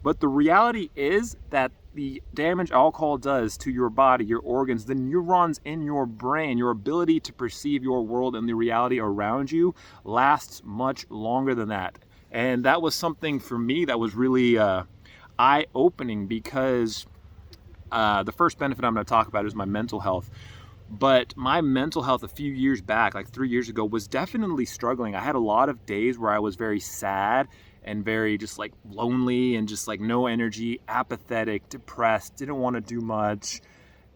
But the reality is that the damage alcohol does to your body, your organs, the neurons in your brain, your ability to perceive your world and the reality around you lasts much longer than that. And that was something for me that was really eye-opening, because the first benefit I'm going to talk about is my mental health. But my mental health a few years back, like 3 years ago, was definitely struggling. I had a lot of days where I was very sad and very just like lonely and just like no energy, apathetic, depressed, didn't want to do much.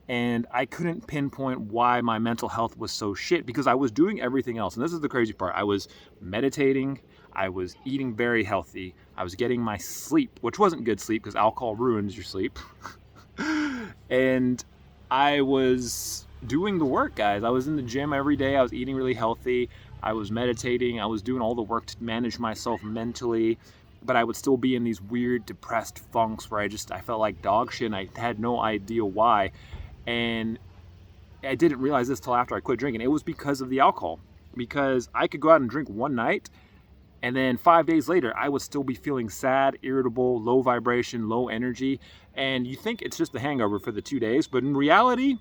And I couldn't pinpoint why my mental health was so shit, because I was doing everything else. And this is the crazy part. I was meditating, I was eating very healthy, I was getting my sleep, which wasn't good sleep because alcohol ruins your sleep. And I was doing the work, guys. I was in the gym every day. I was eating really healthy. I was meditating. I was doing all the work to manage myself mentally, but I would still be in these weird depressed funks where I felt like dog shit, and I had no idea why. And I didn't realize this till after I quit drinking. It was because of the alcohol, because I could go out and drink one night, and then 5 days later, I would still be feeling sad, irritable, low vibration, low energy. And you think it's just the hangover for the 2 days, but in reality,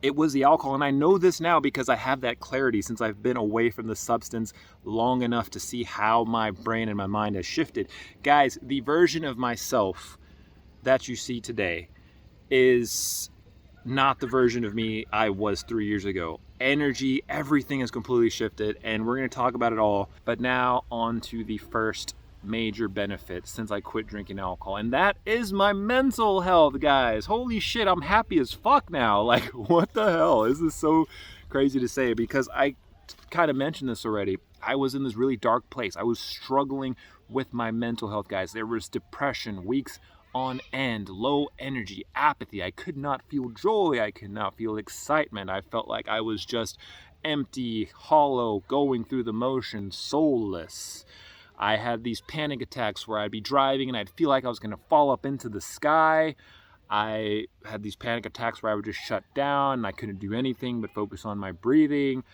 it was the alcohol. And I know this now because I have that clarity since I've been away from the substance long enough to see how my brain and my mind has shifted. Guys, the version of myself that you see today is not the version of me I was 3 years ago. Energy, everything has completely shifted, and we're going to talk about it all. But now on to the first major benefit since I quit drinking alcohol, and that is my mental health, guys. Holy shit, I'm happy as fuck now. Like, what the hell? This is so crazy to say, because I kind of mentioned this already. I was in this really dark place. I was struggling with my mental health, guys. There was depression, weeks on end, low energy, apathy. I could not feel joy. I could not feel excitement. I felt like I was just empty, hollow, going through the motions, soulless. I had these panic attacks where I'd be driving and I'd feel like I was going to fall up into the sky. I had these panic attacks where I would just shut down and I couldn't do anything but focus on my breathing.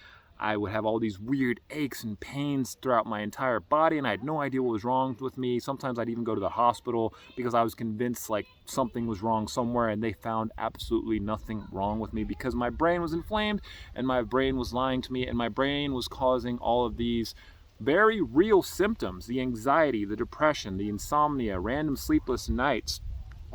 I would have all these weird aches and pains throughout my entire body, and I had no idea what was wrong with me. Sometimes I'd even go to the hospital because I was convinced like something was wrong somewhere, and they found absolutely nothing wrong with me because my brain was inflamed and my brain was lying to me, and my brain was causing all of these very real symptoms: the anxiety, the depression, the insomnia, random sleepless nights.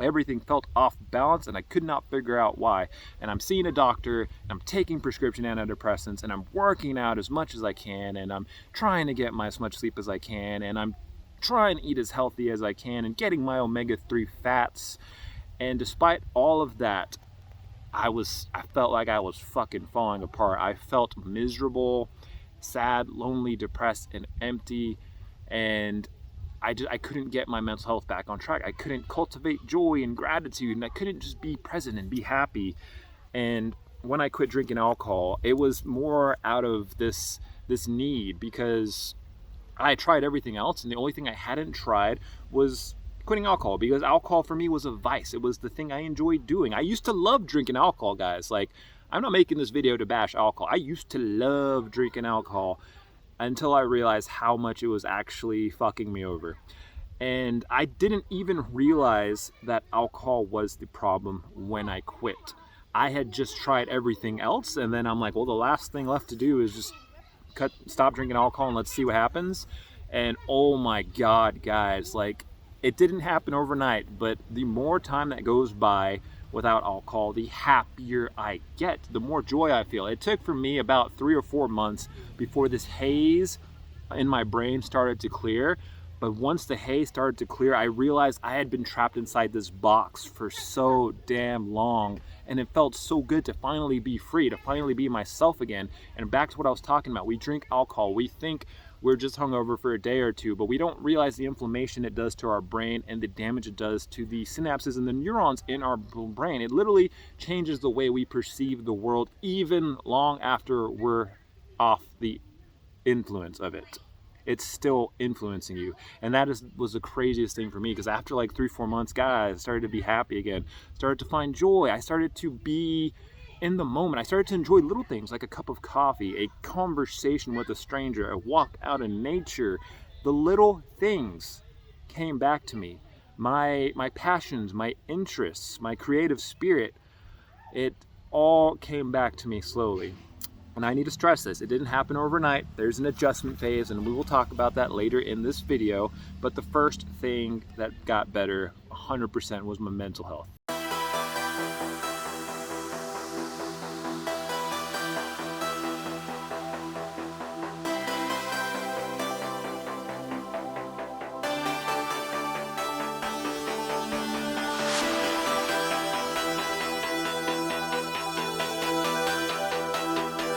Everything felt off balance and I could not figure out why. And I'm seeing a doctor, and I'm taking prescription antidepressants, and I'm working out as much as I can, and I'm trying to get as much sleep as I can, and I'm trying to eat as healthy as I can and getting my omega-3 fats. And despite all of that, I felt like I was fucking falling apart. I felt miserable, sad, lonely, depressed, and empty. And I couldn't get my mental health back on track. I couldn't cultivate joy and gratitude, and I couldn't just be present and be happy. And when I quit drinking alcohol, it was more out of this need, because I tried everything else, and the only thing I hadn't tried was quitting alcohol, because alcohol for me was a vice. It was the thing I enjoyed doing. I used to love drinking alcohol, guys. Like, I'm not making this video to bash alcohol. I used to love drinking alcohol until I realized how much it was actually fucking me over. And I didn't even realize that alcohol was the problem when I quit. I had just tried everything else, and then I'm like, well, the last thing left to do is just stop drinking alcohol and let's see what happens. And oh my God, guys, like, it didn't happen overnight, but the more time that goes by without alcohol, the happier I get, the more joy I feel. It took for me about 3 or 4 months before this haze in my brain started to clear. But once the haze started to clear, I realized I had been trapped inside this box for so damn long. And it felt so good to finally be free, to finally be myself again. And back to what I was talking about, we drink alcohol, we think we're just hungover for a day or two, but we don't realize the inflammation it does to our brain and the damage it does to the synapses and the neurons in our brain. It literally changes the way we perceive the world, even long after we're off the influence of it. It's still influencing you. And that was the craziest thing for me, because after like 3-4 months, guys, I started to be happy again, started to find joy. I started to be in the moment. I started to enjoy little things like a cup of coffee, a conversation with a stranger, a walk out in nature. The little things came back to me. my passions, my interests, my creative spirit, it all came back to me slowly. And I need to stress this, it didn't happen overnight. There's an adjustment phase, and we will talk about that later in this video. But the first thing that got better 100% was my mental health.